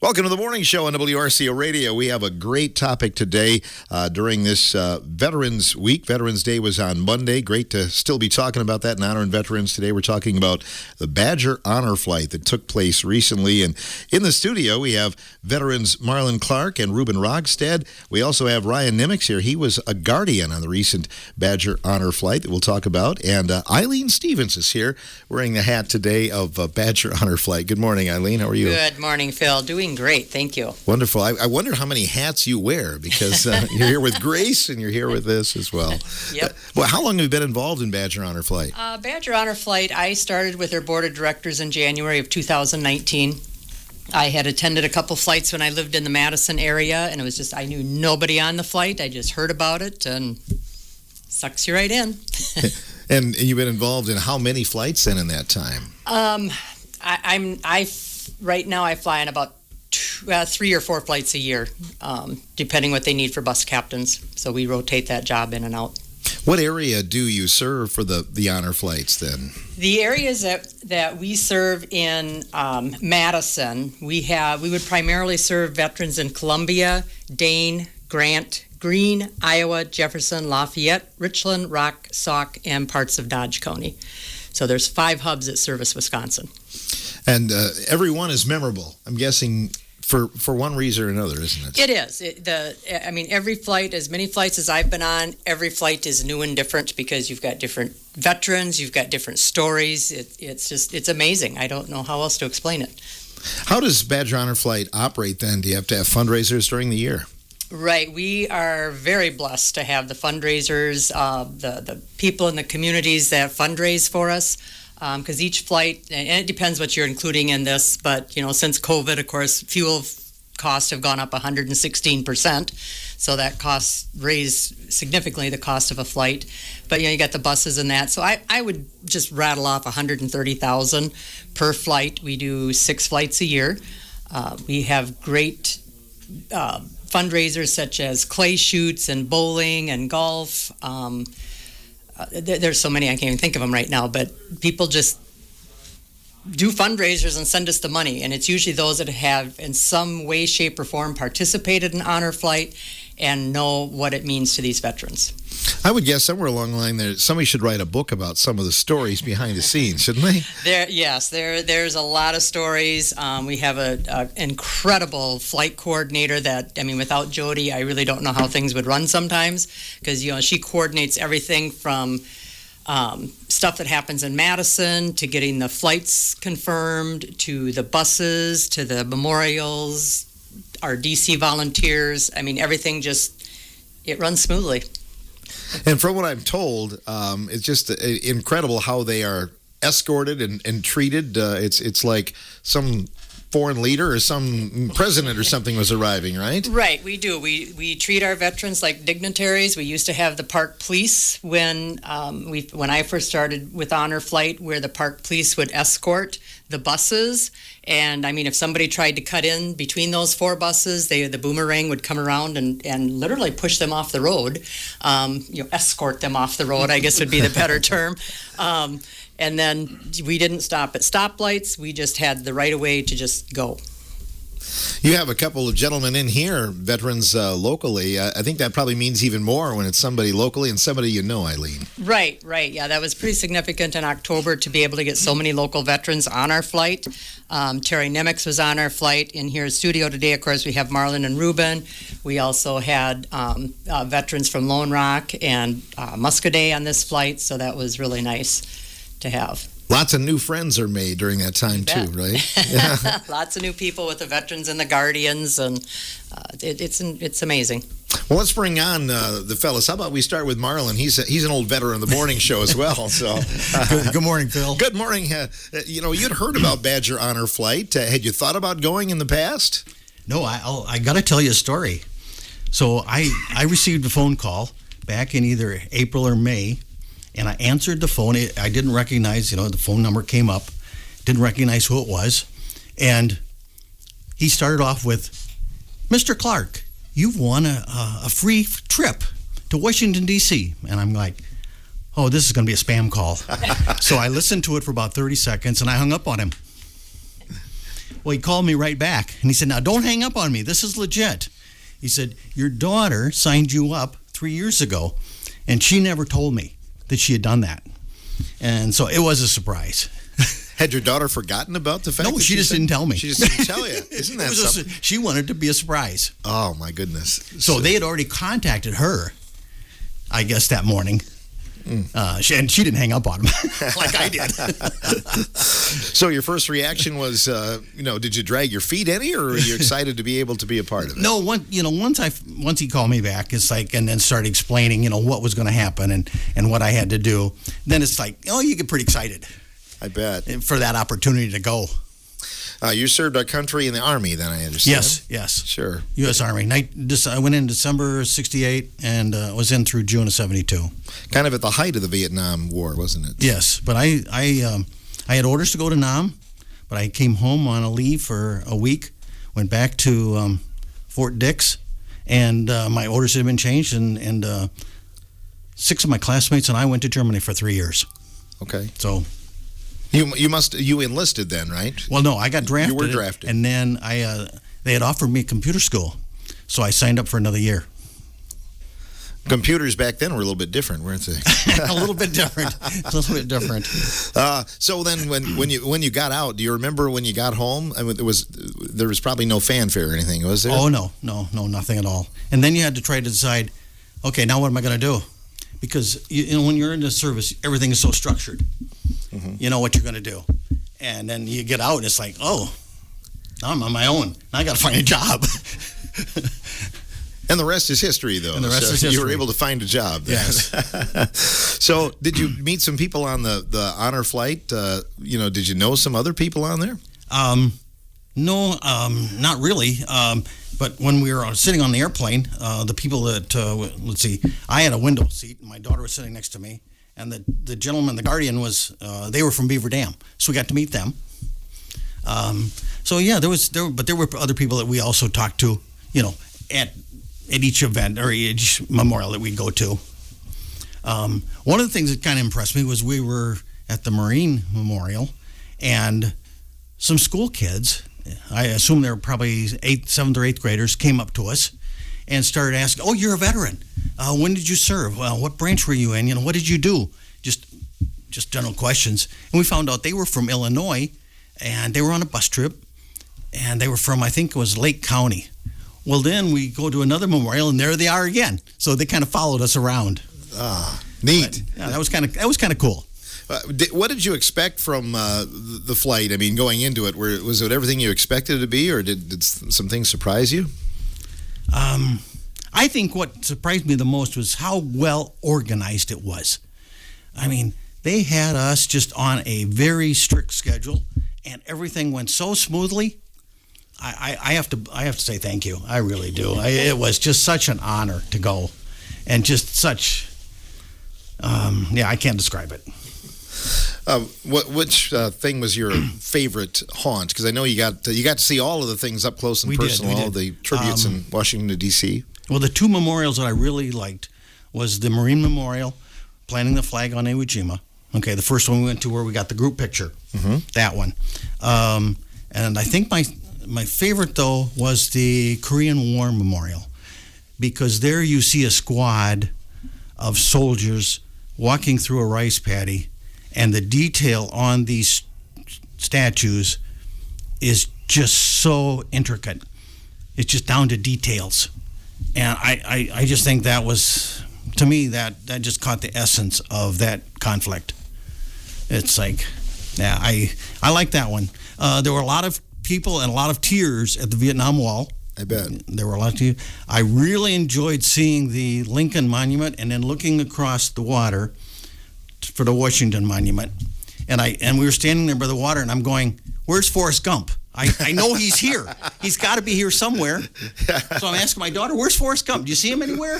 Welcome to the morning show on WRCO Radio. We have a great topic today during this Veterans Week. Veterans Day was on Monday. Great to still be talking about that and honoring veterans. Today we're talking about the Badger Honor Flight that took place recently. And in the studio we have veterans Marlon Clark and Ruben Rogstad. We also have Ryan Nimitz here. He was a guardian on the recent Badger Honor Flight that we'll talk about. And Eileen Stevens is here wearing the hat today of Badger Honor Flight. Good morning, Eileen. How are you? Good morning, Phil. Doing great, thank you. Wonderful. I wonder how many hats you wear because you're here with Grace and you're here with this as well. Yep. Well, how long have you been involved in Badger Honor Flight? Badger Honor Flight, I started with their board of directors in January of 2019. I had attended a couple flights when I lived in the Madison area, and it was just, I knew nobody on the flight. I just heard about it and sucks you right in. And you've been involved in how many flights then in that time? Right now I fly on about 3 or 4 flights a year, depending what they need for bus captains. So we rotate that job in and out. What area do you serve for the honor flights then? The areas that we serve in Madison, we would primarily serve veterans in Columbia, Dane, Grant, Greene, Iowa, Jefferson, Lafayette, Richland, Rock, Sauk, and parts of Dodge County. So there's 5 hubs that service Wisconsin. And every one is memorable, I'm guessing, for one reason or another, isn't it? It is. Every flight, as many flights as I've been on, every flight is new and different because you've got different veterans, you've got different stories. It's amazing. I don't know how else to explain it. How does Badger Honor Flight operate then? Do you have to have fundraisers during the year? Right. We are very blessed to have the fundraisers, the people in the communities that fundraise for us. Because each flight, and it depends what you're including in this, but since COVID, of course, fuel costs have gone up 116%, so that costs raise significantly the cost of a flight. But you got the buses and that, so I would just rattle off $130,000 per flight. We do 6 flights a year. We have great fundraisers such as clay shoots and bowling and golf. There's so many I can't even think of them right now, but people just do fundraisers and send us the money, and it's usually those that have in some way, shape, or form participated in Honor Flight and know what it means to these veterans. I would guess somewhere along the line there, somebody should write a book about some of the stories behind the scenes, shouldn't they? There's a lot of stories. We have an incredible flight coordinator that, without Jody, I really don't know how things would run sometimes, because she coordinates everything from stuff that happens in Madison to getting the flights confirmed, to the buses, to the memorials, our DC volunteers. Everything it runs smoothly. And from what I'm told, it's just incredible how they are escorted and treated. It's like some foreign leader or some president or something was arriving, right? Right, we do. We treat our veterans like dignitaries. We used to have the park police when I first started with Honor Flight, where the park police would escort the buses. And if somebody tried to cut in between those 4 buses, the boomerang would come around and literally push them off the road. Escort them off the road, I guess would be the better term. And then we didn't stop at stoplights. We just had the right of way to just go. You have a couple of gentlemen in here, veterans locally. I think that probably means even more when it's somebody locally and somebody you know, Eileen. Right. Yeah, that was pretty significant in October to be able to get so many local veterans on our flight. Terry Nimitz was on our flight. In here in studio today, of course, we have Marlon and Ruben. We also had veterans from Lone Rock and Muscadet on this flight, so that was really nice to have. Lots of new friends are made during that time too, right? Yeah. Lots of new people with the veterans and the guardians, and it's amazing. Well, let's bring on the fellas. How about we start with Marlon? He's an old veteran of the morning show as well. So, good morning, Phil. Good morning. You'd heard about Badger Honor Flight. Had you thought about going in the past? No, I got to tell you a story. So I received a phone call back in either April or May. And I answered the phone. I didn't recognize, the phone number came up. Didn't recognize who it was. And he started off with, Mr. Clark, you've won a free trip to Washington, D.C. And I'm like, oh, this is going to be a spam call. So I listened to it for about 30 seconds, and I hung up on him. Well, he called me right back, and he said, now don't hang up on me. This is legit. He said, your daughter signed you up 3 years ago, and she never told me that she had done that. And so it was a surprise. Had your daughter forgotten about the fact? No, she just didn't tell me. She just didn't tell you. Isn't that something? She wanted to be a surprise. Oh, my goodness. So they had already contacted her, I guess, that morning. And she didn't hang up on him like I did. So your first reaction was, did you drag your feet any, or were you excited to be able to be a part of it? No, once he called me back, it's like, and then started explaining, what was going to happen and what I had to do. Then it's like, you get pretty excited. I bet. For that opportunity to go. You served our country in the Army, then, I understand. Yes. Sure. U.S. Army. I went in December of 68 and was in through June of 72. Kind of at the height of the Vietnam War, wasn't it? Yes, but I had orders to go to Nam, but I came home on a leave for a week, went back to Fort Dix, and my orders had been changed, and 6 of my classmates and I went to Germany for 3 years. Okay. So... You enlisted then, right? Well, no, I got drafted. You were drafted. And then they had offered me computer school, so I signed up for another year. Computers back then were a little bit different, weren't they? A little bit different. So then when you got out, do you remember when you got home? I mean, there was probably no fanfare or anything, was there? Oh, no, nothing at all. And then you had to try to decide, okay, now what am I going to do? Because when you're in the service, everything is so structured. Mm-hmm. You know what you're going to do. And then you get out, and it's like, oh, now I'm on my own. Now I got to find a job. And the rest is history, though. And the rest is history. You were able to find a job. Yes. So did you meet some people on the honor flight? Did you know some other people on there? No, not really. But when we were sitting on the airplane, the people that, let's see, I had a window seat, and my daughter was sitting next to me. And the gentleman, the guardian, they were from Beaver Dam. So we got to meet them. But there were other people that we also talked to, at each event or each memorial that we'd go to. One of the things that kind of impressed me was we were at the Marine Memorial, and some school kids, I assume they were probably 7th or 8th graders, came up to us and started asking, oh, you're a veteran. When did you serve? Well, what branch were you in? What did you do? Just general questions. And we found out they were from Illinois, and they were on a bus trip, and they were from, I think it was Lake County. Well, then we go to another memorial, and there they are again. So they kind of followed us around. Neat. But, yeah, that was kind of cool. What did you expect from the flight? I mean, going into it, was it everything you expected it to be, or did some things surprise you? I think what surprised me the most was how well organized it was. I mean, they had us just on a very strict schedule, and everything went so smoothly. I have to say thank you. I really do. It was just such an honor to go, and just such. I can't describe it. Which thing was your favorite haunt? Because I know you got to see all of the things up close and personal, all the tributes in Washington, D.C. Well, the 2 memorials that I really liked was the Marine Memorial, planting the flag on Iwo Jima. Okay, the first one we went to where we got the group picture, that one. And I think my favorite, though, was the Korean War Memorial, because there you see a squad of soldiers walking through a rice paddy, and the detail on these statues is just so intricate. It's just down to details. And I just think that was, to me, that just caught the essence of that conflict. It's like, yeah, I like that one. There were a lot of people and a lot of tears at the Vietnam Wall. I bet. There were a lot of tears. I really enjoyed seeing the Lincoln Monument and then looking across the water for the Washington Monument. And we were standing there by the water, and I'm going, where's Forrest Gump? I know he's here. He's got to be here somewhere. So I'm asking my daughter, where's Forrest Gump? Do you see him anywhere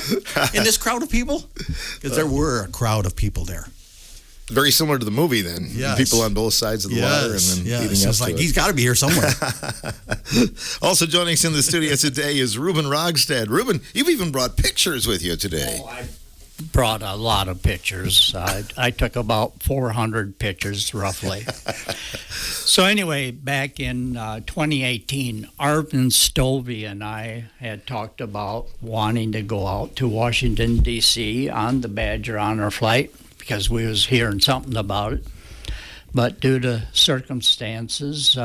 in this crowd of people? Because there were a crowd of people there. Very similar to the movie, then. Yes. People on both sides of the water, and then leading up it's to like it. He's got to be here somewhere. Also joining us in the studio today is Ruben Rogstad. Ruben, you've even brought pictures with you today. Oh, I brought a lot of pictures. I took about 400 pictures, roughly. So anyway, back in 2018, Arvin Stovey and I had talked about wanting to go out to Washington, D.C. on the Badger Honor Flight because we was hearing something about it. But due to circumstances,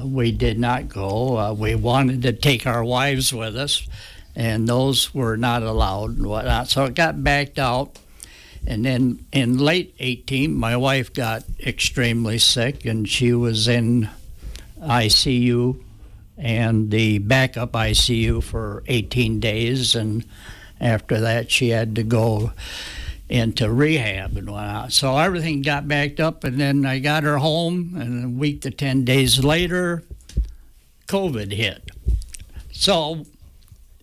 we did not go. We wanted to take our wives with us, and those were not allowed and whatnot. So it got backed out. And then in late 18, my wife got extremely sick, and she was in ICU and the backup ICU for 18 days. And after that, she had to go into rehab and whatnot. So everything got backed up, and then I got her home, and a week to 10 days later, COVID hit. So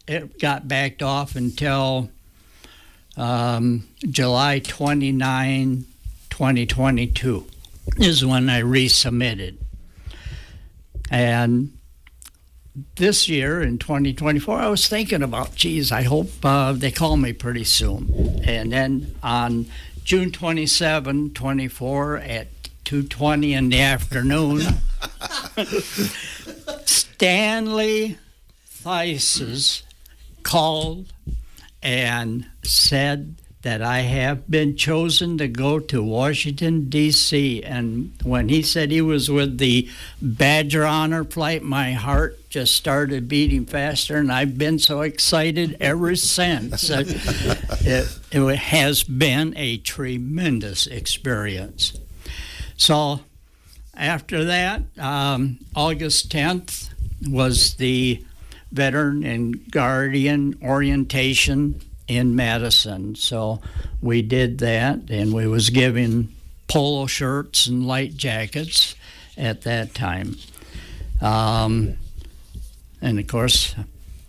it got backed off until July 29, 2022 is when I resubmitted. And this year in 2024, I was thinking about, geez, I hope they call me pretty soon. And then on June 27, 24 at 2:20 in the afternoon, Stanley Thesis called and said that I have been chosen to go to Washington, D.C. And when he said he was with the Badger Honor Flight, my heart just started beating faster, and I've been so excited ever since. It has been a tremendous experience. So after that, August 10th was the Veteran and Guardian orientation in Madison. So we did that, and we was giving polo shirts and light jackets at that time. And of course,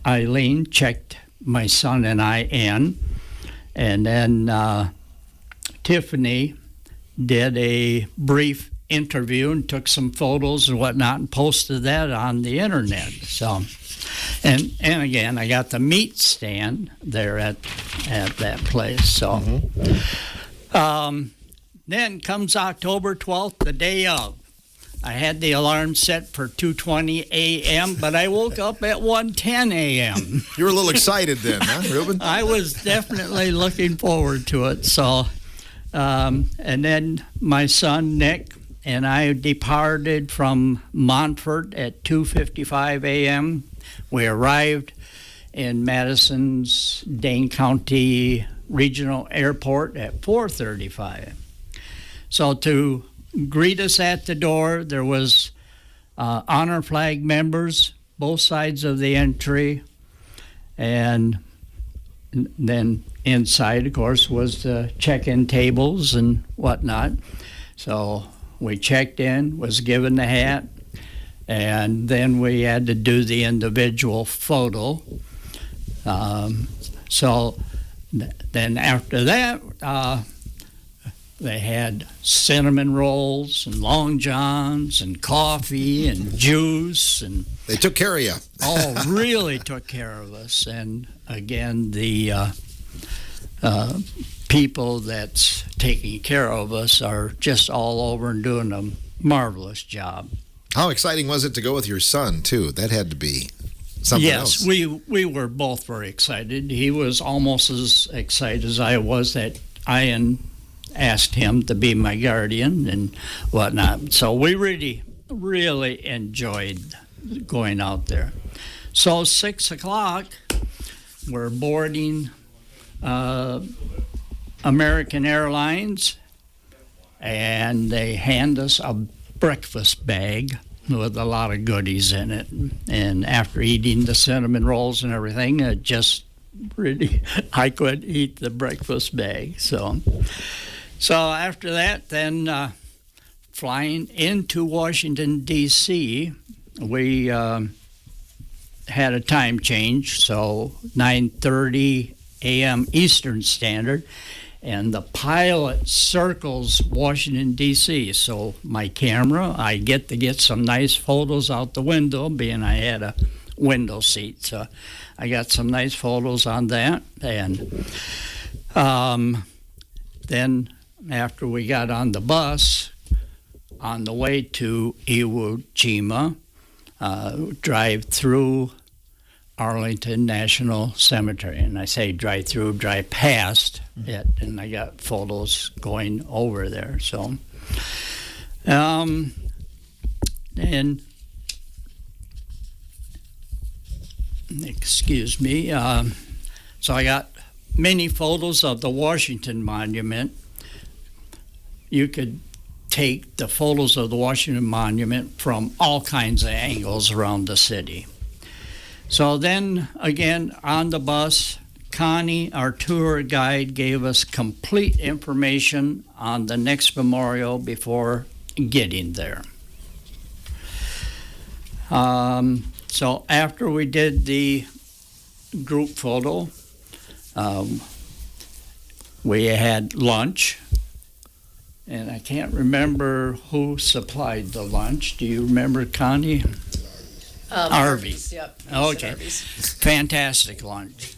Eileen checked my son and I in, and then Tiffany did a brief interview and took some photos and whatnot and posted that on the internet. So, and again, I got the meat stand there at that place. So, then comes October 12th, the day of. I had the alarm set for 2:20 a.m., but I woke up at 1:10 a.m. You were a little excited then, huh, Ruben? I was definitely looking forward to it. So, and then my son, Nick, and I departed from Montfort at 2:55 a.m. We arrived in Madison's Dane County Regional Airport at 4:35. So to greet us at the door, there was honor flag members, both sides of the entry, and then inside, of course, was the check-in tables and whatnot. So we checked in, was given the hat, and then we had to do the individual photo. Then after that, they had cinnamon rolls and Long Johns and coffee and juice. And they took care of you. Oh, really took care of us. And again, the people that's taking care of us are just all over and doing a marvelous job. How exciting was it to go with your son, too? That had to be something else. Yes, we were both very excited. He was almost as excited as I was that I asked him to be my guardian and whatnot. So we really, really enjoyed going out there. So 6 o'clock, we're boarding American Airlines, and they hand us a breakfast bag with a lot of goodies in it. And after eating the cinnamon rolls and everything, it just really, I could eat the breakfast bag. So after that, then flying into Washington, D.C., we had a time change, so 9:30 a.m. Eastern Standard, and the pilot circles Washington, D.C. So my camera, I get to get some nice photos out the window, being I had a window seat. So I got some nice photos on that. And Then after we got on the bus, on the way to Iwo Jima, drive through Arlington National Cemetery. And I say drive through, drive past it, and I got photos going over there. So, and excuse me, so I got many photos of the Washington Monument. You could take the photos of the Washington Monument from all kinds of angles around the city. So then, again, on the bus, Connie, our tour guide, gave us complete information on the next memorial before getting there. So after we did the group photo, we had lunch, and I can't remember who supplied the lunch. Do you remember, Connie? Arby's. Yep. Okay. Arby's. Fantastic lunch.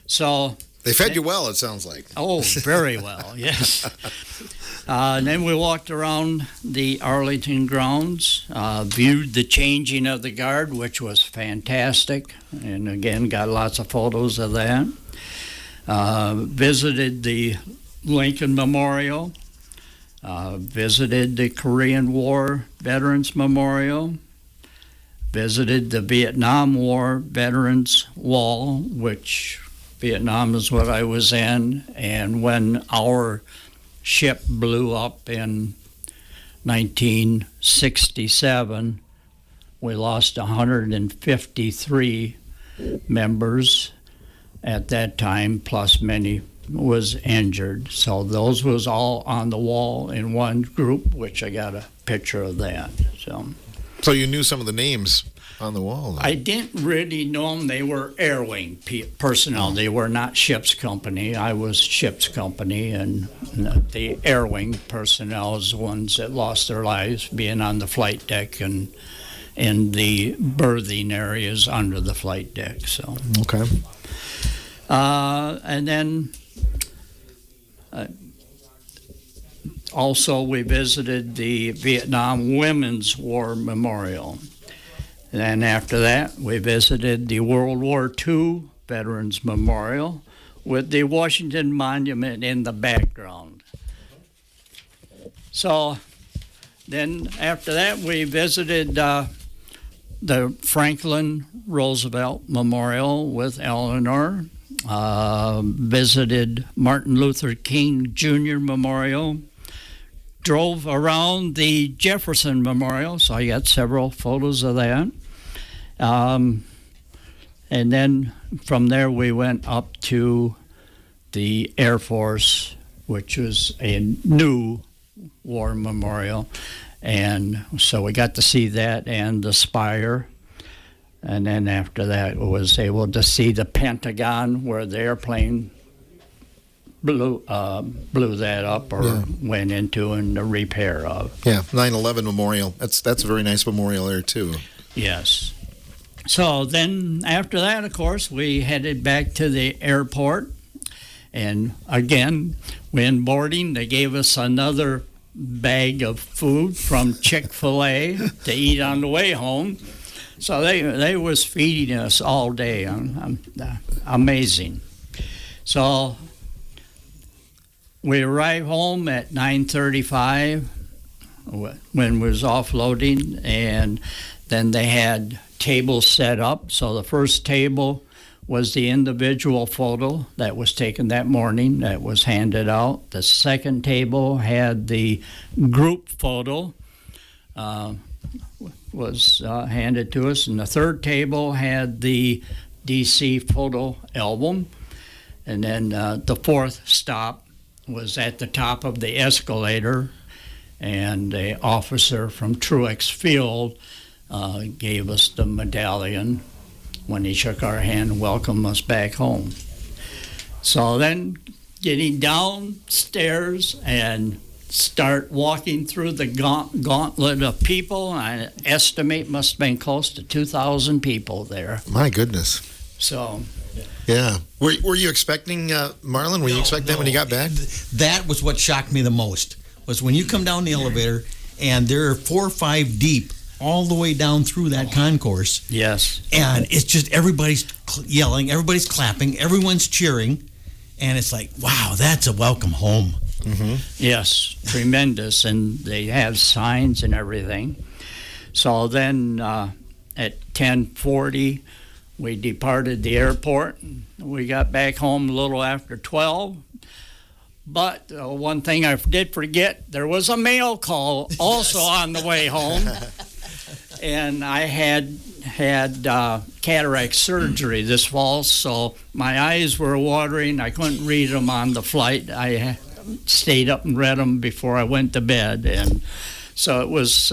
So They fed you well, it sounds like. Oh, very well, yes. And then we walked around the Arlington grounds, viewed the changing of the guard, which was fantastic, and again, got lots of photos of that. Visited the Lincoln Memorial, visited the Korean War Veterans Memorial, visited the Vietnam War Veterans Wall, which Vietnam is what I was in, and when our ship blew up in 1967, we lost 153 members at that time, plus many was injured. So those was all on the wall in one group, which I got a picture of that. So you knew some of the names on the wall. I didn't really know them. They were Air Wing personnel. They were not ship's company. I was ship's company, and the Air Wing personnel is the ones that lost their lives being on the flight deck and in the berthing areas under the flight deck. So Okay. and then also we visited the Vietnam Women's War Memorial. And then after that, we visited the World War II Veterans Memorial with the Washington Monument in the background. So then after that, we visited the Franklin Roosevelt Memorial with Eleanor, visited Martin Luther King Jr. Memorial, drove around the Jefferson Memorial, so I got several photos of that. And then from there we went up to the Air Force, which was a new war memorial. And so we got to see that and the spire. And then after that, we was able to see the Pentagon where the airplane blew that up or went into and the repair of. Yeah, 9/11 Memorial. That's a very nice memorial there too. Yes. So then after that, of course, we headed back to the airport. And again, when boarding, they gave us another bag of food from Chick-fil-A to eat on the way home. So they was feeding us all day. Amazing. So we arrived home at 9:35 when we was offloading, and then they had tables set up. So the first table was the individual photo that was taken that morning that was handed out. The second table had the group photo was handed to us, and the third table had the DC photo album. And then the fourth stop was at the top of the escalator, and an officer from Truex Field gave us the medallion when he shook our hand and welcomed us back home. So then getting downstairs and start walking through the gauntlet of people, I estimate must have been close to 2,000 people there. My goodness. So Yeah. Were you expecting Marlon? Were you expecting that when you got back? That was what shocked me the most, was when you come down the elevator and there are 4 or 5 deep all the way down through that concourse. Yes. And it's just everybody's yelling, everybody's clapping, everyone's cheering. And it's like, wow, that's a welcome home. Mm-hmm. Yes, tremendous. And they have signs and everything. So then at 10:40, we departed the airport. We got back home a little after 12. But one thing I did forget, there was a mail call also on the way home. And I had cataract surgery this fall, so my eyes were watering. I couldn't read them on the flight. I stayed up and read them before I went to bed. And so it was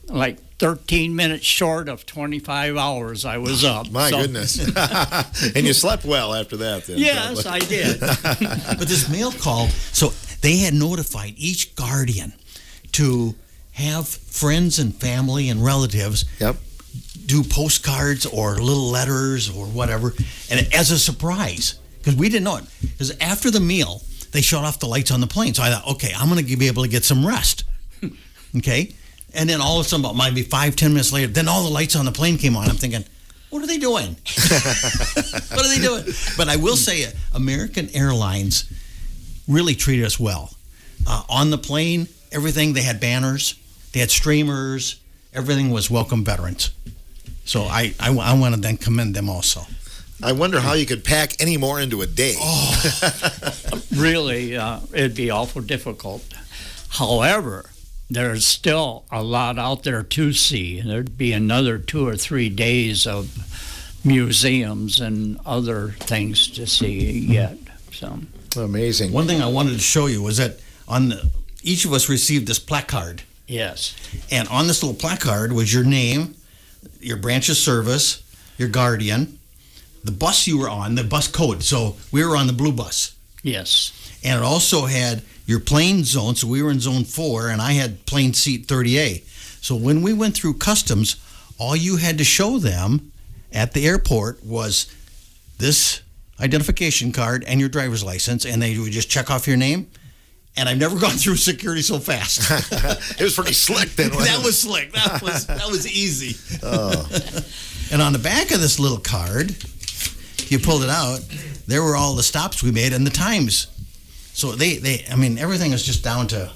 like 13 minutes short of 25 hours I was up. My goodness. And you slept well after that then. Yes, I did. But this mail call, so they had notified each guardian to have friends and family and relatives do postcards or little letters or whatever, and as a surprise, because we didn't know it. Because after the meal, they shut off the lights on the plane. So I thought, okay, I'm going to be able to get some rest. Okay? And then all of a sudden, about maybe 5-10 minutes later, then all the lights on the plane came on. I'm thinking, what are they doing? What are they doing? But I will say, American Airlines really treated us well. On the plane, everything, they had banners, they had streamers, everything was welcome veterans. So I want to then commend them also. I wonder how you could pack any more into a day. Really, it'd be awful difficult. However, there's still a lot out there to see. There'd be another 2 or 3 days of museums and other things to see yet. So amazing. One thing I wanted to show you was that each of us received this placard. Yes. And on this little placard was your name, your branch of service, your guardian, the bus you were on, the bus code. So we were on the blue bus. Yes. And it also had your plane zone. So we were in zone 4, and I had plane seat 30A. So when we went through customs, all you had to show them at the airport was this identification card and your driver's license, and they would just check off your name. And I've never gone through security so fast. It was pretty slick then. That was slick. That was easy. Oh. And on the back of this little card, you pulled it out, there were all the stops we made and the times. So I mean, everything is just down to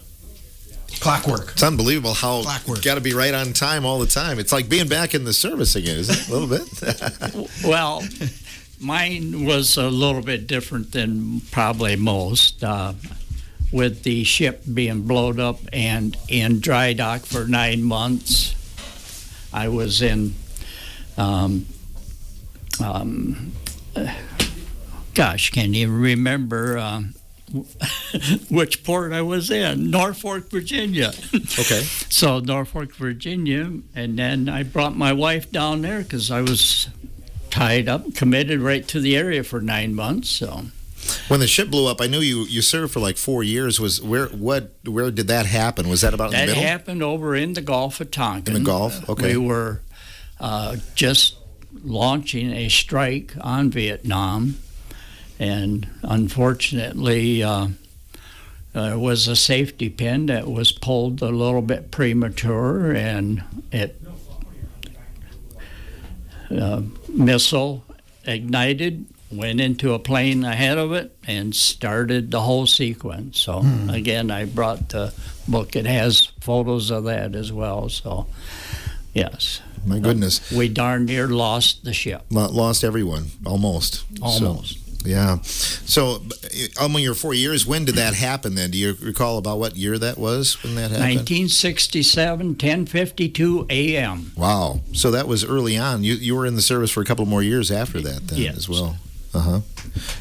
clockwork. It's unbelievable how Clockwork. you got to be right on time all the time. It's like being back in the service again, isn't it? A little bit. Well, mine was a little bit different than probably most. With the ship being blown up and in dry dock for 9 months, I was in, can't even remember which port I was in, Norfolk, Virginia. Okay. So Norfolk, Virginia, and then I brought my wife down there because I was tied up, committed right to the area for 9 months, so... When the ship blew up, I knew you served for like 4 years. Where did that happen? Was that about in the middle? That happened over in the Gulf of Tonkin. In the Gulf? Okay. We were just launching a strike on Vietnam, and unfortunately there was a safety pin that was pulled a little bit premature, and it missile ignited, went into a plane ahead of it, and started the whole sequence. So again, I brought the book. It has photos of that as well. So yes. My goodness. We darn near lost the ship. Lost everyone, almost. Almost. So, yeah. So, among your 4 years, when did that happen then? Do you recall about what year that was when that happened? 1967, 10:52 a.m. Wow. So that was early on. You were in the service for a couple more years after that then Yes. as well. Uh-huh.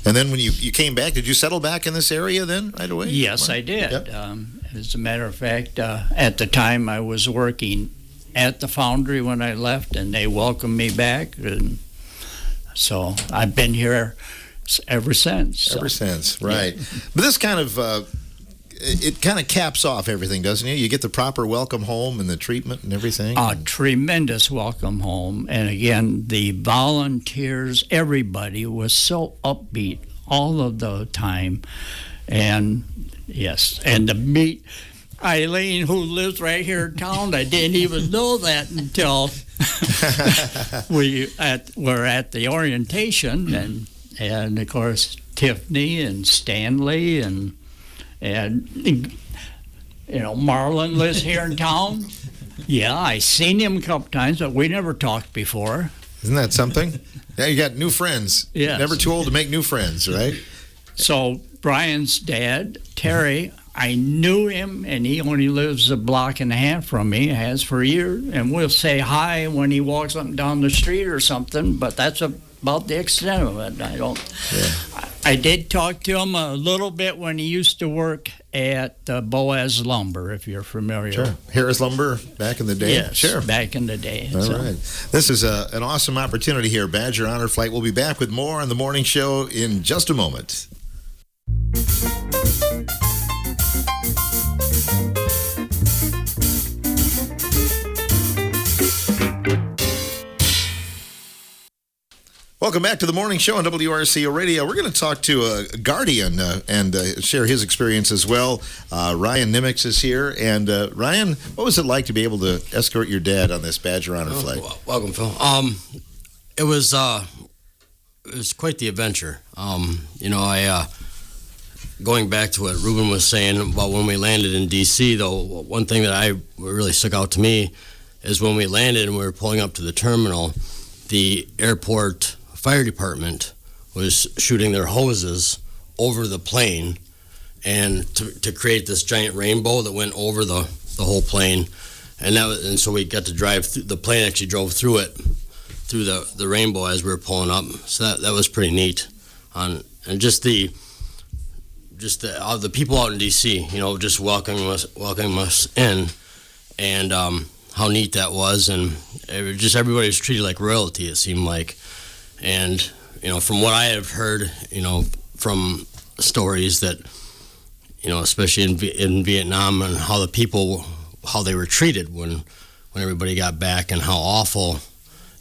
And then when you came back, did you settle back in this area then right away? Yes, I did. Yep. As a matter of fact, at the time I was working at the foundry when I left, and they welcomed me back. And so I've been here ever since. Ever since, right. Yeah. But this kind of it kind of caps off everything, doesn't it? You get the proper welcome home and the treatment and everything. A tremendous welcome home. And again, the volunteers, everybody was so upbeat all of the time. And yes, and to meet Eileen, who lives right here in town, I didn't even know that until we're at the orientation, and of course Tiffany and Stanley and Marlon lives here in town. Yeah, I seen him a couple times, but we never talked before. Isn't that something? Now you got new friends. Yes. Never too old to make new friends, right? So Brian's dad, Terry, I knew him, and he only lives a block and a half from me, has for years, and we'll say hi when he walks up and down the street or something, but that's about the extent of it. I did talk to him a little bit when he used to work at Boaz Lumber, if you're familiar. Sure. Harris Lumber back in the day? Yes, sure. back in the day. All right. This is an awesome opportunity here, Badger Honor Flight. We'll be back with more on the morning show in just a moment. Welcome back to the morning show on WRCO Radio. We're going to talk to a guardian and share his experience as well. Ryan Nimitz is here. And Ryan, what was it like to be able to escort your dad on this Badger Honor flight? Welcome, Phil. It was quite the adventure. Going back to what Ruben was saying about when we landed in D.C., though, one thing that really stuck out to me is when we landed and we were pulling up to the terminal, the airport fire department was shooting their hoses over the plane and to create this giant rainbow that went over the whole plane, and so we got to drive through, the plane actually drove through the rainbow as we were pulling up, so that was pretty neat. And just the people out in DC, just welcoming us in, and how neat that was, and everybody was treated like royalty, it seemed like. And from what I have heard, from stories that, especially in Vietnam, and how they were treated when everybody got back, and how awful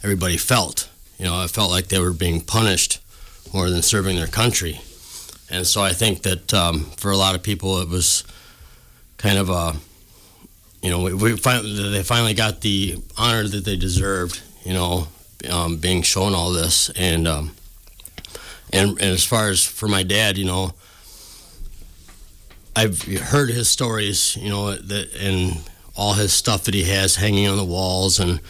everybody felt. It felt like they were being punished more than serving their country. And so I think that for a lot of people, it was kind of they finally got the honor that they deserved, being shown all this. And as far as for my dad, I've heard his stories, and all his stuff that he has hanging on the walls, and,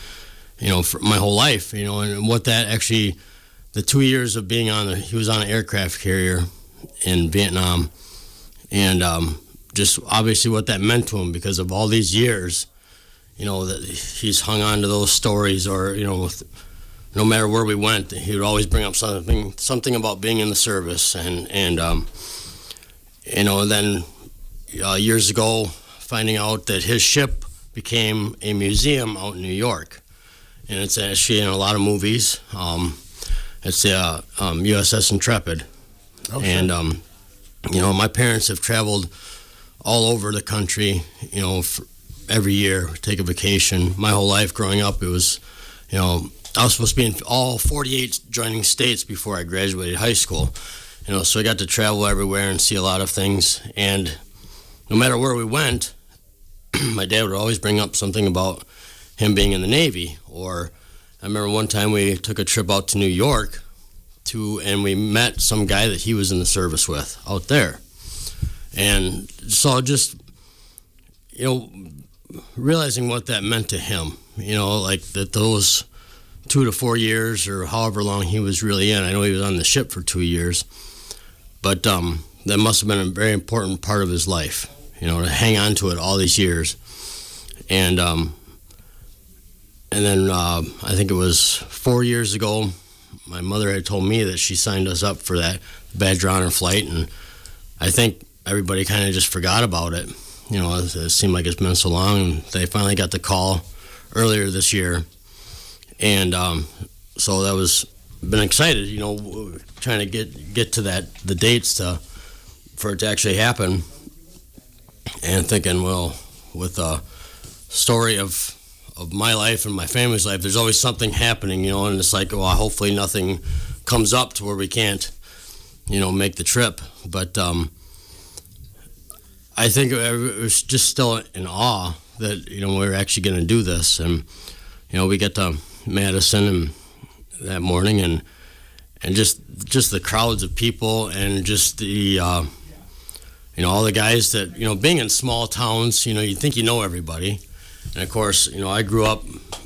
for my whole life, and what that actually, the 2 years of being he was on an aircraft carrier in Vietnam, and just obviously what that meant to him because of all these years, that he's hung on to those stories, or, no matter where we went, he would always bring up something about being in the service, and then years ago, finding out that his ship became a museum out in New York, and it's actually in a lot of movies. It's the USS Intrepid. Okay. And my parents have traveled all over the country, every year, take a vacation. My whole life growing up, it was, I was supposed to be in all 48 joining states before I graduated high school. So I got to travel everywhere and see a lot of things. And no matter where we went, my dad would always bring up something about him being in the Navy. Or I remember one time we took a trip out to New York, and we met some guy that he was in the service with out there. And so just, realizing what that meant to him, like that those 2 to 4 years or however long he was really in. I know he was on the ship for 2 years, but that must have been a very important part of his life, to hang on to it all these years. And then I think it was 4 years ago, my mother had told me that she signed us up for that Badger Honor flight, and I think everybody kind of just forgot about it. It seemed like it's been so long, and they finally got the call earlier this year. And so that was, been excited, trying to get to the dates for it to actually happen. and thinking, well, with a story of my life and my family's life, there's always something happening, and it's like, well, hopefully nothing comes up to where we can't, make the trip. But I think it was just still in awe that, we were actually going to do this. And, we get to Madison and that morning and just the crowds of people and just the, all the guys that, being in small towns, you think you know everybody. And of course, I grew up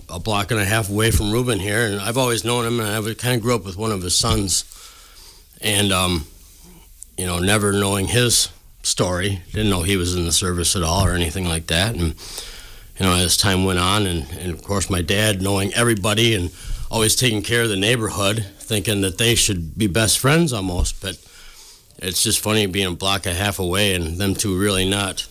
a block and a half away from Ruben here, and I've always known him, and I kind of grew up with one of his sons. And, never knowing his story, didn't know he was in the service at all or anything like that. And, as time went on, and of course my dad knowing everybody and always taking care of the neighborhood, thinking that they should be best friends almost. But it's just funny being a block and a half away and them two really not.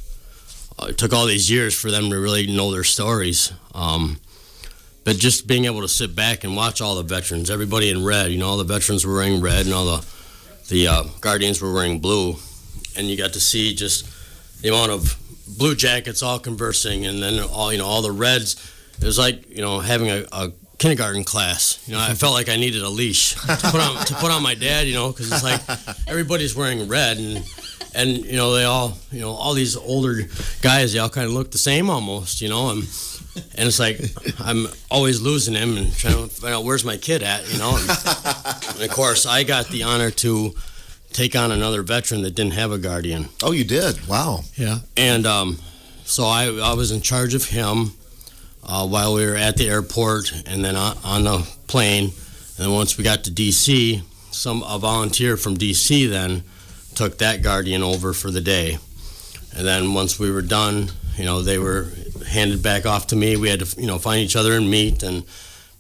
It took all these years for them to really know their stories. But just being able to sit back and watch all the veterans, everybody in red, all the veterans were wearing red and all the Guardians were wearing blue. And you got to see just the amount of blue jackets all conversing, and then all the reds. It was like, having a kindergarten class. I felt like I needed a leash to put on my dad, because it's like everybody's wearing red, and they all these older guys, they all kind of look the same almost, and it's like I'm always losing him and trying to find out where's my kid at, and of course I got the honor to take on another veteran that didn't have a Guardian. Oh, you did? Wow. Yeah. And so I was in charge of him while we were at the airport and then on the plane. And then once we got to D.C., a volunteer from D.C. then took that Guardian over for the day. And then once we were done, they were handed back off to me. We had to, find each other and meet and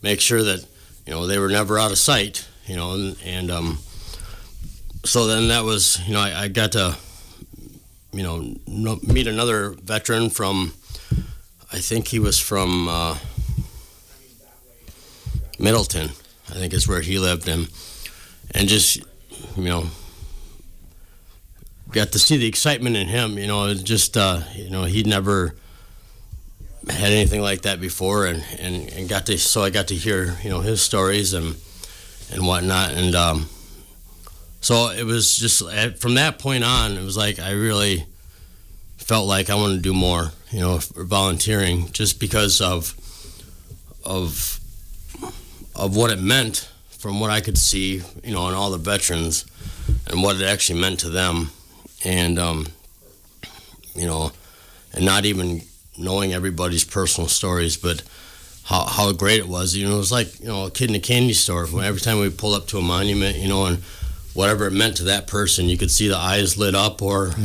make sure that, they were never out of sight, so then that was, I got to, meet another veteran from, I think he was from Middleton, I think is where he lived, and just, got to see the excitement in him, just, he'd never had anything like that before, and I got to hear, his stories and whatnot, and so it was just from that point on, it was like I really felt like I wanted to do more, for volunteering, just because of what it meant from what I could see, in all the veterans and what it actually meant to them, and and not even knowing everybody's personal stories, but how great it was. It was like a kid in a candy store. Every time we pulled up to a monument, and whatever it meant to that person, you could see the eyes lit up, or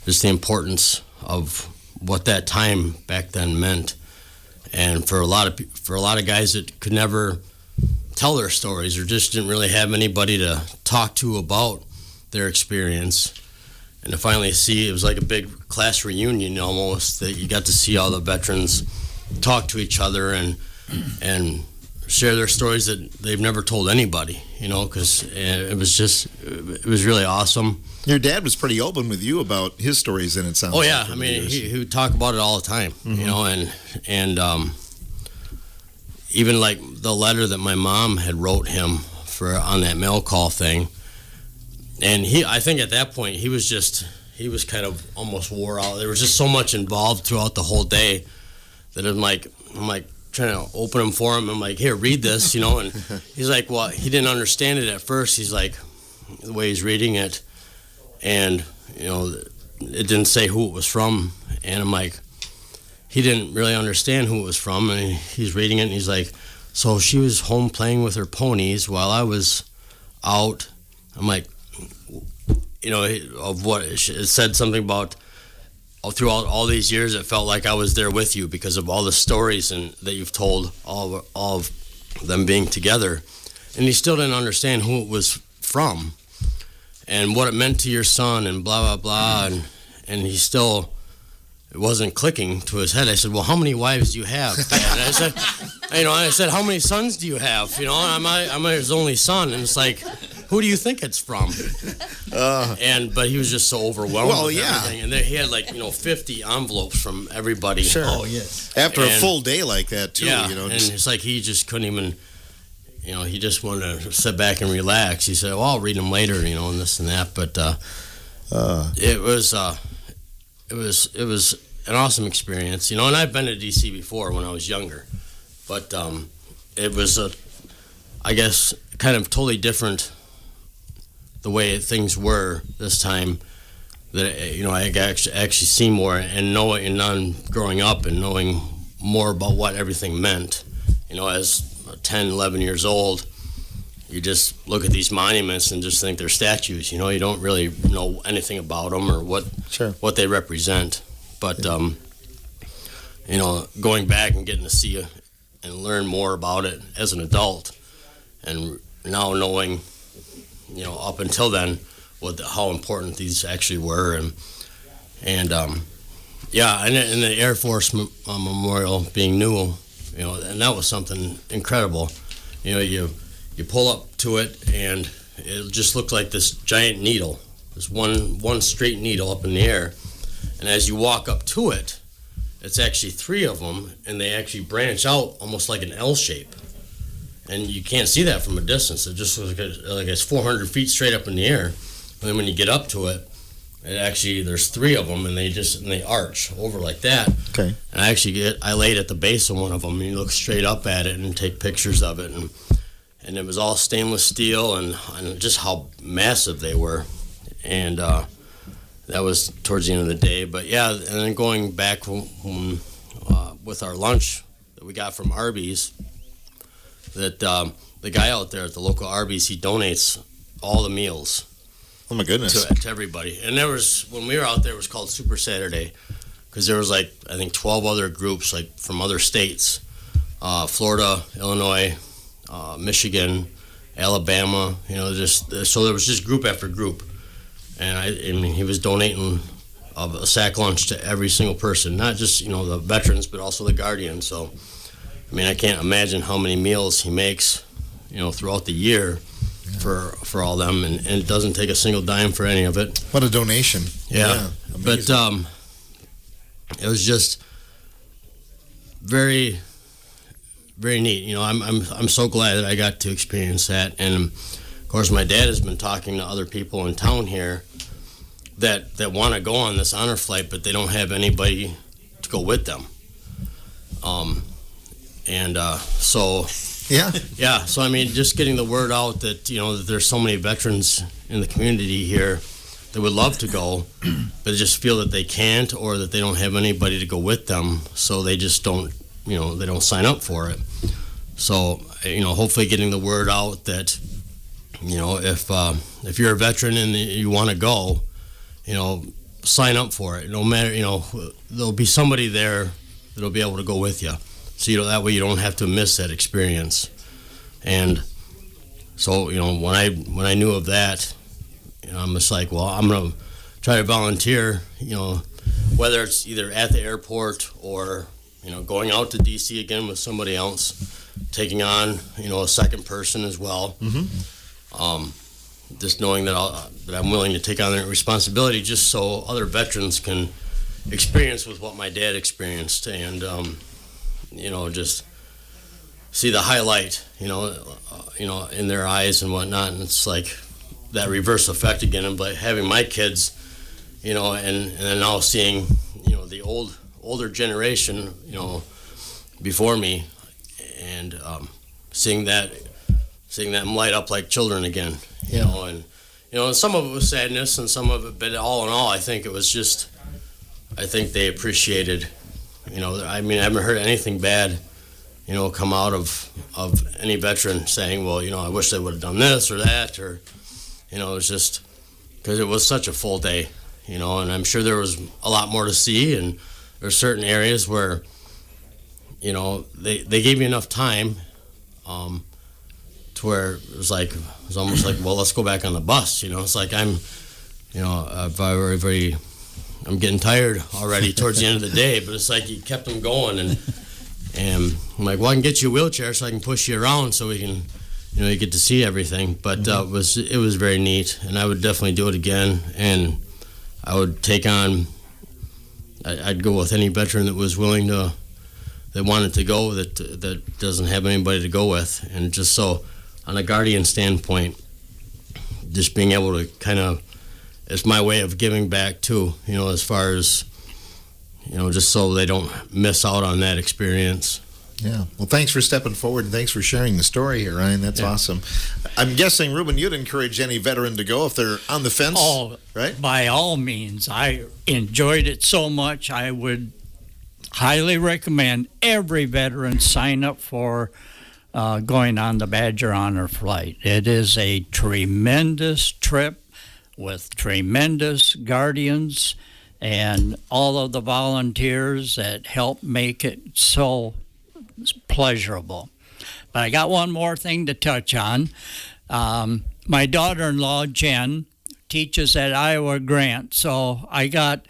just the importance of what that time back then meant. And for a lot of guys that could never tell their stories or just didn't really have anybody to talk to about their experience, and to finally see, it was like a big class reunion almost, that you got to see all the veterans talk to each other and share their stories that they've never told anybody, because it was really awesome. Your dad was pretty open with you about his stories, and it sounds. Oh yeah, I mean, he would talk about it all the time, and even like the letter that my mom had wrote him on that mail call thing, and I think at that point he was kind of almost wore out. There was just so much involved throughout the whole day that I'm like trying to open them for him. I'm like, here, read this, and he's like, well, he didn't understand it at first. He's like, the way he's reading it, and it didn't say who it was from, and I'm like, he didn't really understand who it was from, and he's reading it, and he's like, so she was home playing with her ponies while I was out. I'm like, of what it said something about. Throughout all these years, it felt like I was there with you because of all the stories that you've told, all of them being together. And he still didn't understand who it was from and what it meant to your son and blah, blah, blah. And he still, it wasn't clicking to his head. I said, well, how many wives do you have, Dad? And I said, how many sons do you have? I'm his only son. And it's like, who do you think it's from? But he was just so overwhelmed with everything. And then he had 50 envelopes from everybody. Sure. Oh, yes. After a full day like that, too. Yeah, And it's like he just couldn't even, he just wanted to sit back and relax. He said, well, I'll read them later, and this and that. But it was an awesome experience, and I've been to D.C. before when I was younger. But it was, I guess, kind of totally different the way things were this time. That I actually see more and growing up and knowing more about what everything meant. As 10, 11 years old, you just look at these monuments and just think they're statues. You don't really know anything about them or what they represent. But going back and getting to see it and learn more about it as an adult, and now knowing, up until then, how important these actually were, and the Air Force Memorial being new, and that was something incredible. You pull up to it, and it just looked like this giant needle, this one straight needle up in the air, and as you walk up to it, it's actually 3 of them, and they actually branch out almost like an L shape. And you can't see that from a distance. It just looks like it's 400 feet straight up in the air. And then when you get up to it, there's 3 of them, and they arch over like that. Okay. And I laid at the base of one of them, and you look straight up at it and take pictures of it, and it was all stainless steel, and just how massive they were. And that was towards the end of the day. But yeah, and then going back with our lunch that we got from Arby's, that the guy out there at the local Arby's, he donates all the meals. Oh my goodness. To everybody. And when we were out there, it was called Super Saturday, because there was I think 12 other groups from other states, Florida, Illinois, Michigan, Alabama, so there was just group after group. And I mean, he was donating a sack lunch to every single person, not just, the veterans, but also the guardians. So, I mean, I can't imagine how many meals he makes, throughout the year for all them, and it doesn't take a single dime for any of it. What a donation. Yeah. But it was just very, very neat. I'm so glad that I got to experience that. And of course, my dad has been talking to other people in town here that want to go on this honor flight, but they don't have anybody to go with them. So I mean, just getting the word out that that there's so many veterans in the community here that would love to go, but just feel that they can't, or that they don't have anybody to go with them, so they just don't they don't sign up for it. So hopefully getting the word out that if you're a veteran and you want to go, sign up for it. No matter, there'll be somebody there that'll be able to go with you. So that way you don't have to miss that experience. And so when I knew of that, I'm just like, well, I'm gonna try to volunteer. Whether it's either at the airport or going out to DC again with somebody else, taking on a second person as well. Mm-hmm. Just knowing that I'm willing to take on that responsibility, just so other veterans can experience with what my dad experienced, and just see the highlight, in their eyes and whatnot. And it's like that reverse effect again, and by having my kids, and then now seeing, the older generation, before me, and seeing them light up like children again, and some of it was sadness, and some of it, but all in all, I think they appreciated, I mean, I haven't heard anything bad, come out of any veteran saying, well, I wish they would have done this or that, or, it was just because it was such a full day, and I'm sure there was a lot more to see, and there's certain areas where, they gave you enough time, to where it was almost like, well, let's go back on the bus. It's like I'm getting tired already towards the end of the day, but it's like you kept them going, and I'm like, well, I can get you a wheelchair so I can push you around so we can, you get to see everything. But it was very neat, and I would definitely do it again. And I would take on. I'd go with any veteran that was willing to, that wanted to go, that doesn't have anybody to go with, and just so, on a guardian standpoint, just being able to kind of, it's my way of giving back too. As far as, just so they don't miss out on that experience. Yeah. Well, thanks for stepping forward, and thanks for sharing the story here, Ryan. That's awesome. I'm guessing, Ruben, you'd encourage any veteran to go if they're on the fence, right? By all means. I enjoyed it so much. I would highly recommend every veteran sign up for going on the Badger Honor Flight. It is a tremendous trip with tremendous guardians and all of the volunteers that help make it so pleasurable. But I got one more thing to touch on. My daughter-in-law, Jen, teaches at Iowa Grant, so I got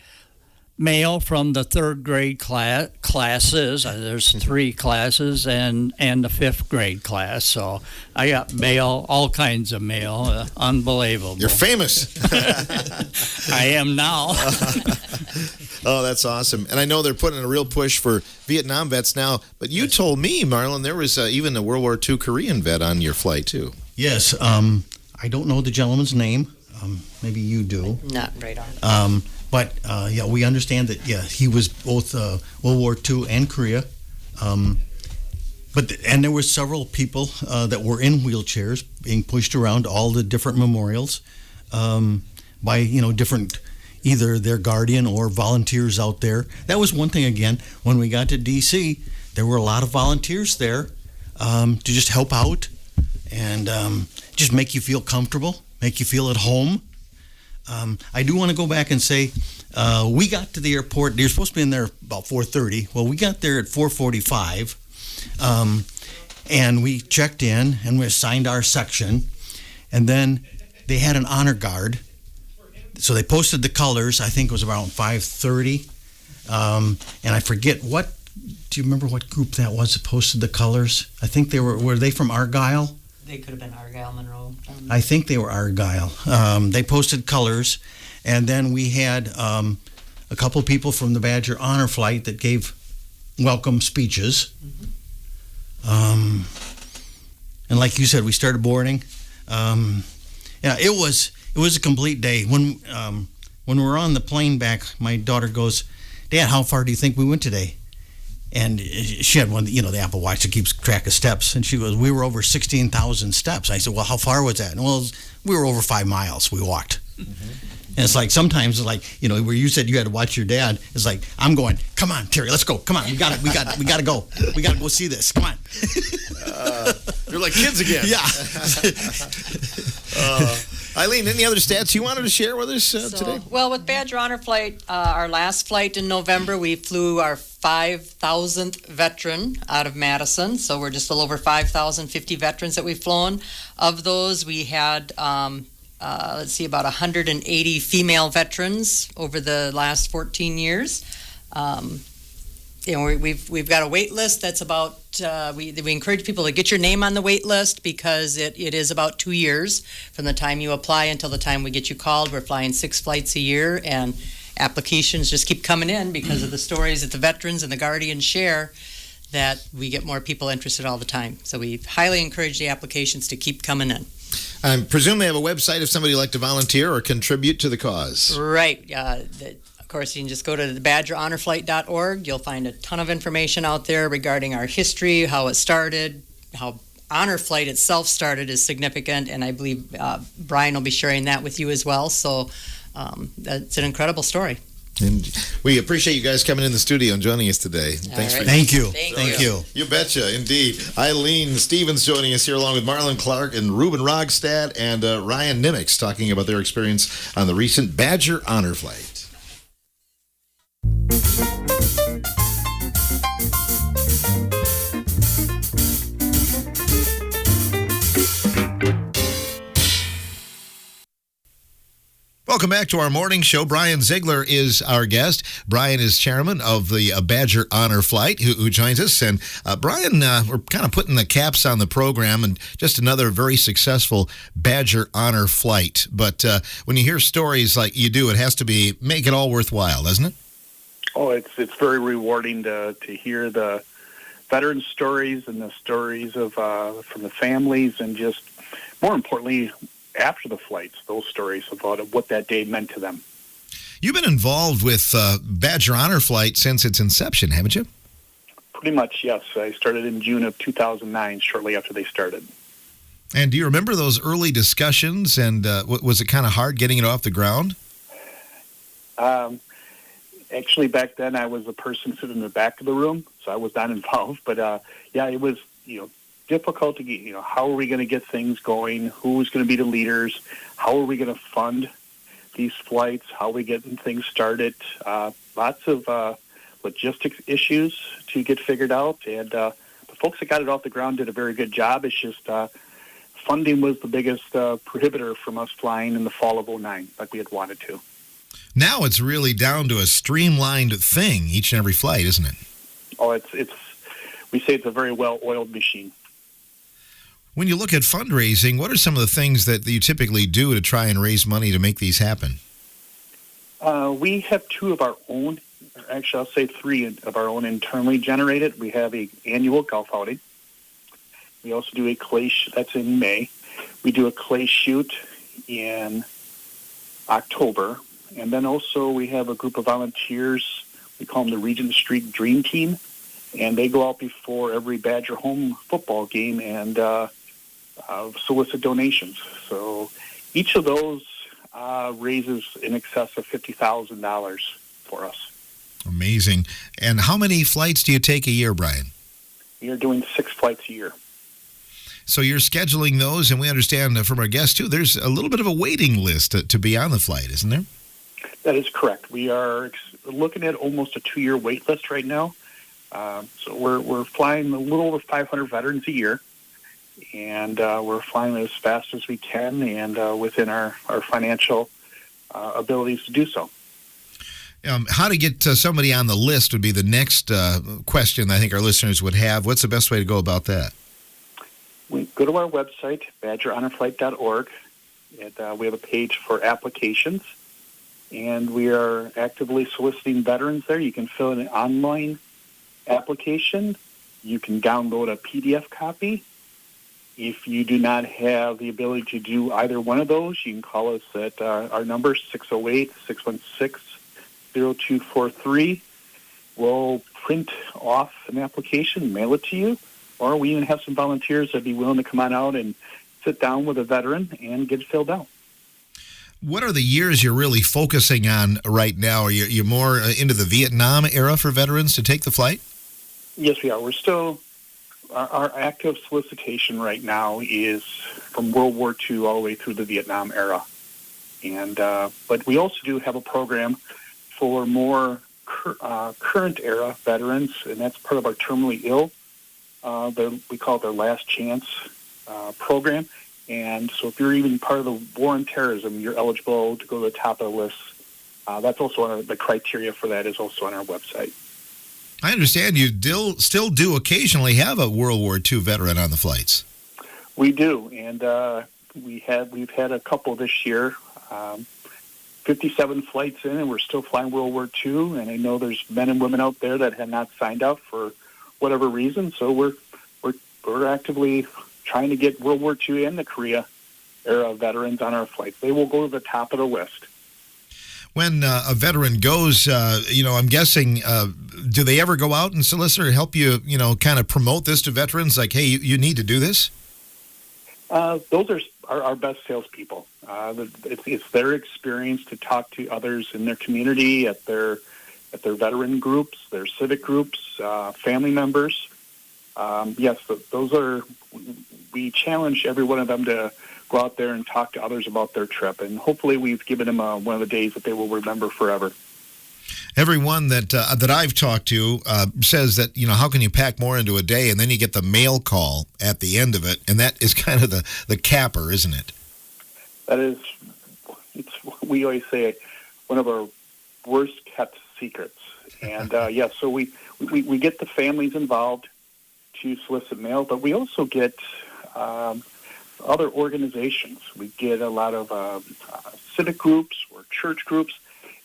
mail from the third grade classes. There's 3 classes and the 5th grade class. So I got mail, all kinds of mail. Unbelievable. You're famous. I am now. Oh, that's awesome. And I know they're putting a real push for Vietnam vets now. But you told me, Marlon, there was even a World War II Korean vet on your flight, too. Yes. I don't know the gentleman's name. Maybe you do. Not right on. But we understand that he was both World War II and Korea. And there were several people that were in wheelchairs being pushed around all the different memorials by different, either their guardian or volunteers out there. That was one thing. Again, when we got to D.C., there were a lot of volunteers there to just help out and just make you feel comfortable, make you feel at home. I do want to go back and say we got to the airport. You're supposed to be in there about 4:30. Well, we got there at 4:45, and we checked in and we assigned our section, and then they had an honor guard. So they posted the colors. I think it was around 5:30, and I forget what. Do you remember what group that was that posted the colors? I think they were they from Argyle? They could have been Argyle, Monroe. I think they were Argyle. They posted colors, and then we had a couple people from the Badger Honor Flight that gave welcome speeches. And like you said, we started boarding. It was a complete day. When we were on the plane back, my daughter goes, "Dad, how far do you think we went today?" And she had one, the Apple Watch that keeps track of steps. And she goes, "We were over 16,000 steps." I said, "Well, how far was that?" And, "Well, we were over 5 miles. We walked." And it's like sometimes, like where you said you had to watch your dad. It's like I'm going, "Come on, Terry, let's go. Come on, we got to go. We got to go see this. Come on." You're like kids again. Yeah. Eileen, any other stats you wanted to share with us today? Well, with Badger Honor Flight, our last flight in November, we flew our 5,000th veteran out of Madison. So we're just a little over 5,050 veterans that we've flown. Of those, we had, about 180 female veterans over the last 14 years. We've got a wait list that's about, we encourage people to get your name on the wait list because it is about 2 years from the time you apply until the time we get you called. We're flying 6 flights a year, and applications just keep coming in because of the stories that the veterans and the guardians share, that we get more people interested all the time. So we highly encourage the applications to keep coming in. I presume they have a website if somebody would like to volunteer or contribute to the cause. Right. Of course, you can just go to the badgerhonorflight.org. You'll find a ton of information out there regarding our history, how it started, how Honor Flight itself started is significant, and I believe Brian will be sharing that with you as well. So that's an incredible story. And we appreciate you guys coming in the studio and joining us today. Thanks for Thank you. Thank you. You betcha, indeed. Eileen Stevens joining us here along with Marlon Clark and Ruben Rogstad and Ryan Nimitz talking about their experience on the recent Badger Honor Flight. Welcome back to our morning show. Brian Ziegler is our guest. Brian is chairman of the Badger Honor Flight, who joins us. And Brian, we're kind of putting the caps on the program, and just another very successful Badger Honor Flight. But when you hear stories like you do, it has to make it all worthwhile, doesn't it? Oh, it's very rewarding to hear the veteran stories and the stories of from the families, and just more importantly, after the flights, those stories about what that day meant to them. You've been involved with Badger Honor Flight since its inception, haven't you? Pretty much, yes. I started in June of 2009, shortly after they started. And do you remember those early discussions, and was it kind of hard getting it off the ground? Actually, back then, I was the person sitting in the back of the room, so I was not involved. But, yeah, it was, difficult to get, how are we going to get things going? Who's going to be the leaders? How are we going to fund these flights? How are we getting things started? Lots of logistics issues to get figured out. And the folks that got it off the ground did a very good job. It's just funding was the biggest prohibitor from us flying in the fall of 2009 like we had wanted to. Now it's really down to a streamlined thing, each and every flight, isn't it? Oh, we say it's a very well-oiled machine. When you look at fundraising, what are some of the things that you typically do to try and raise money to make these happen? We have two of our own, actually I'll say three of our own internally generated. We have an annual golf outing. We also do a clay, that's in May. We do a clay shoot in October. And then also we have a group of volunteers. We call them the Regent Street Dream Team. And they go out before every Badger home football game and solicit donations. So each of those raises in excess of $50,000 for us. Amazing. And how many flights do you take a year, Brian? We are doing 6 flights a year. So you're scheduling those, and we understand from our guests, too, there's a little bit of a waiting list to be on the flight, isn't there? That is correct. We are looking at almost a 2-year wait list right now. So we're flying a little over 500 veterans a year, and we're flying as fast as we can and within our financial abilities to do so. How to get somebody on the list would be the next question I think our listeners would have. What's the best way to go about that? We go to our website, badgerhonorflight.org, and we have a page for applications, and we are actively soliciting veterans there. You can fill in an online application. You can download a PDF copy. If you do not have the ability to do either one of those, you can call us at our number, 608-616-0243. We'll print off an application, mail it to you, or we even have some volunteers that'd be willing to come on out and sit down with a veteran and get it filled out. What are the years you're really focusing on right now? Are you more into the Vietnam era for veterans to take the flight? Yes, we are. We're still, our active solicitation right now is from World War II all the way through the Vietnam era. And but we also do have a program for more current era veterans, and that's part of our terminally ill. We call it their last chance program. And so if you're even part of the war on terrorism, you're eligible to go to the top of the list. That's also the criteria for that is also on our website. I understand you still do occasionally have a World War II veteran on the flights. We do, and we've had a couple this year. 57 flights in, and we're still flying World War II. And I know there's men and women out there that have not signed up for whatever reason. So we're actively trying to get World War II and the Korea era veterans on our flights. They will go to the top of the list. When a veteran goes, I'm guessing, do they ever go out and solicit or help you, kind of promote this to veterans? Like, hey, you need to do this? Those are our best salespeople. It's their experience to talk to others in their community, at their veteran groups, their civic groups, family members. Yes, we challenge every one of them to go out there and talk to others about their trip. And hopefully we've given them one of the days that they will remember forever. Everyone that I've talked to says that, how can you pack more into a day? And then you get the mail call at the end of it. And that is kind of the capper, isn't it? That is it's we always say one of our worst kept secrets. And so we get the families involved to solicit mail, but we also get other organizations. We get a lot of civic groups or church groups,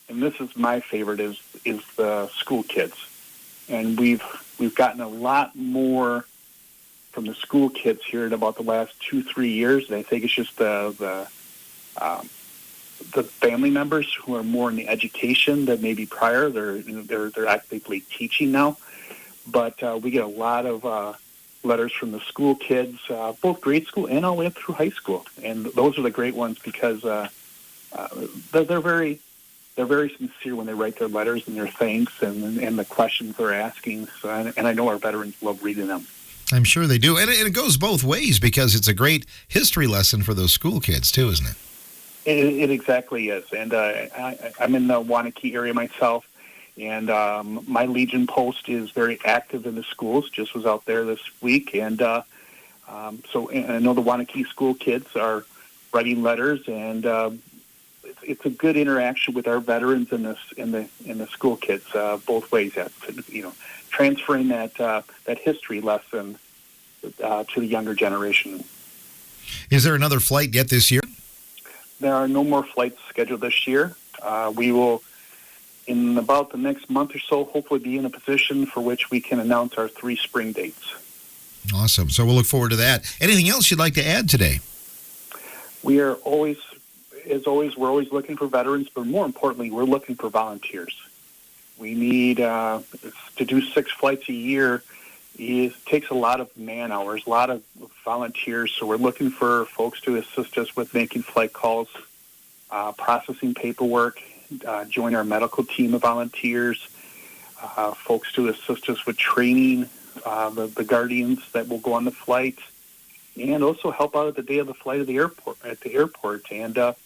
and this is my favorite is the school kids. And we've gotten a lot more from the school kids here in about the last 2-3 years. And I think it's just the family members who are more in the education than maybe prior. They're actively teaching now, but we get a lot of letters from the school kids, both grade school and all the way up through high school. And those are the great ones because they're very sincere when they write their letters and their thanks and the questions they're asking. So, and I know our veterans love reading them. I'm sure they do. And it goes both ways because it's a great history lesson for those school kids, too, isn't it? It exactly is. And I'm in the Wanakee area myself, and my Legion post is very active in the schools. Just was out there this week. And and I know the Wanakee school kids are writing letters, and it's a good interaction with our veterans and the school kids both ways. Transferring that history lesson to the younger generation. Is there another flight yet this year? There are no more flights scheduled this year. We will, in about the next month or so, hopefully be in a position for which we can announce our 3 spring dates. Awesome. So we'll look forward to that. Anything else you'd like to add today? We are always, as always, we're always looking for veterans, but more importantly, we're looking for volunteers. We need to do 6 flights a year. It takes a lot of man hours, a lot of volunteers. So we're looking for folks to assist us with making flight calls, processing paperwork, join our medical team of volunteers, folks to assist us with training the guardians that will go on the flight, and also help out at the day of the flight at the airport and at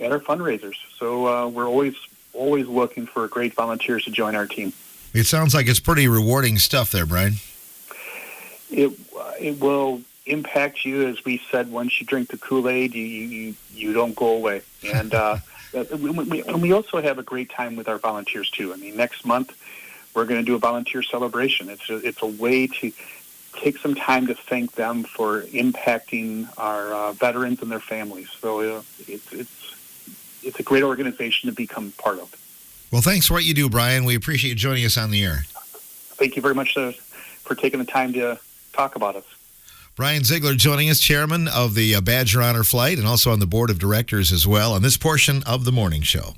our fundraisers. So we're always looking for great volunteers to join our team. It sounds like it's pretty rewarding stuff there, Brian. It will impact you, as we said. Once you drink the Kool-Aid, you don't go away. And we also have a great time with our volunteers too. I mean, next month we're going to do a volunteer celebration. It's a way to take some time to thank them for impacting our veterans and their families. So it's a great organization to become part of. Well, thanks for what you do, Brian. We appreciate you joining us on the air. Thank you very much for taking the time to talk about us. Brian Ziegler joining us, chairman of the Badger Honor Flight, and also on the board of directors as well on this portion of the morning show.